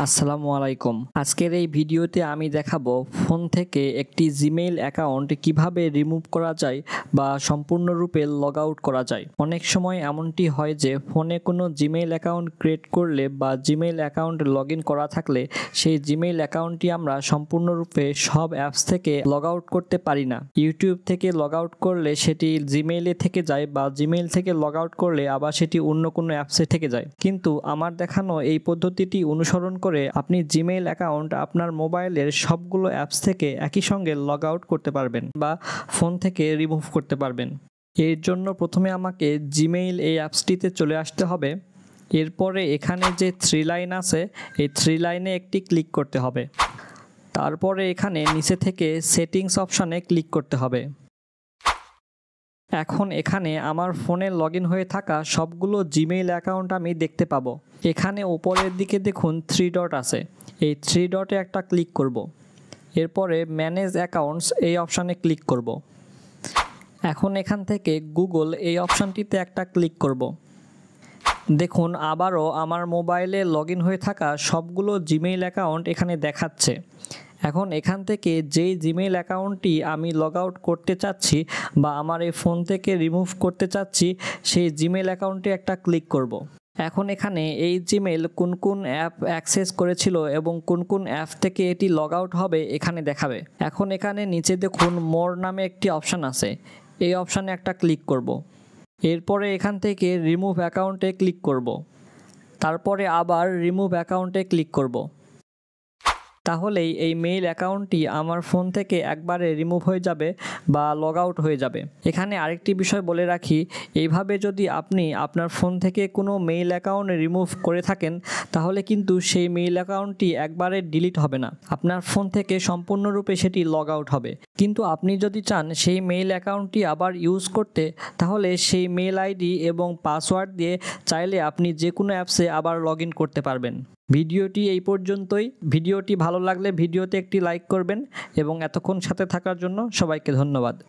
আসসালামু আলাইকুম। আজকের এই ভিডিওতে আমি দেখাবো ফোন থেকে একটি জিমেইল অ্যাকাউন্ট কিভাবে রিমুভ করা যায় বা সম্পূর্ণরূপে লগ আউট করা যায়। অনেক সময় এমনটি হয় যে ফোনে কোনো জিমেইল অ্যাকাউন্ট ক্রিয়েট করলে বা জিমেইল অ্যাকাউন্ট লগ ইন করা থাকলে সেই জিমেইল অ্যাকাউন্টটি আমরা সম্পূর্ণরূপে সব অ্যাপস থেকে লগ আউট করতে পারি না। ইউটিউব থেকে লগ আউট করলে সেটি জিমেইলে থেকে যায় বা জিমেইল থেকে লগ আউট করলে আবার সেটি অন্য কোনো অ্যাপসে থেকে যায়। কিন্তু আমার দেখানো এই পদ্ধতিটি অনুসরণ করে আপনি জিমেইল অ্যাকাউন্ট আপনার মোবাইলের সবগুলো অ্যাপস থেকে একই সঙ্গে লগ আউট করতে পারবেন বা ফোন থেকে রিমুভ করতে পারবেন। এর জন্য প্রথমে আমাকে জিমেইল এই অ্যাপসটিতে চলে আসতে হবে। এরপরে এখানে যে থ্রি লাইন আছে এই থ্রি লাইনে একটি ক্লিক করতে হবে। তারপরে এখানে নিচে থেকে সেটিংস অপশানে ক্লিক করতে হবে। এখন এখানে আমার ফোনে লগ ইন হয়ে থাকা সবগুলো জিমেইল অ্যাকাউন্ট আমি দেখতে পাবো। এখানে উপরের দিকে দেখুন থ্রি ডট আছে, এই থ্রি ডটে একটা ক্লিক করব। এরপরে ম্যানেজ অ্যাকাউন্টস এই অপশানে ক্লিক করব। এখন এখান থেকে গুগল এই অপশানটিতে একটা ক্লিক করব। দেখুন আবারও আমার মোবাইলে লগ ইন হয়ে থাকা সবগুলো জিমেইল অ্যাকাউন্ট এখানে দেখাচ্ছে। এখন এখান থেকে যেই জিমেইল অ্যাকাউন্টটি আমি লগ আউট করতে চাচ্ছি বা আমার এই ফোন থেকে রিমুভ করতে চাচ্ছি সেই জিমেইল অ্যাকাউন্টে একটা ক্লিক করব। এখন এখানে এই জিমেইল কোন কোন অ্যাপ অ্যাক্সেস করেছিল এবং কোন কোন অ্যাপ থেকে এটি লগ আউট হবে এখানে দেখাবে। এখন এখানে নিচে দেখুন মোর নামে একটি অপশান আছে, এই অপশানে একটা ক্লিক করব। এরপরে এখান থেকে রিমুভ অ্যাকাউন্টে ক্লিক করব। তারপরে আবার রিমুভ অ্যাকাউন্টে ক্লিক করব। তাহলেই এই মেইল অ্যাকাউন্টটি আমার ফোন থেকে একবারে রিমুভ হয়ে যাবে বা লগ আউট হয়ে যাবে। এখানে আরেকটি বিষয় বলে রাখি, এইভাবে যদি আপনি আপনার ফোন থেকে কোনো মেইল অ্যাকাউন্ট রিমুভ করে থাকেন তাহলে কিন্তু সেই মেইল অ্যাকাউন্টটি একবারে ডিলিট হবে না, আপনার ফোন থেকে সম্পূর্ণরূপে সেটি লগ আউট হবে। কিন্তু আপনি যদি চান সেই মেইল অ্যাকাউন্টটি আবার ইউজ করতে তাহলে সেই মেইল আইডি এবং পাসওয়ার্ড দিয়ে চাইলে আপনি যে কোনো অ্যাপসে আবার লগ ইন করতে পারবেন। ভিডিওটি এই পর্যন্তই। ভিডিওটি ভালো লাগলে ভিডিওতে একটি লাইক করবেন এবং এতক্ষণ সাথে থাকার জন্য সবাইকে ধন্যবাদ।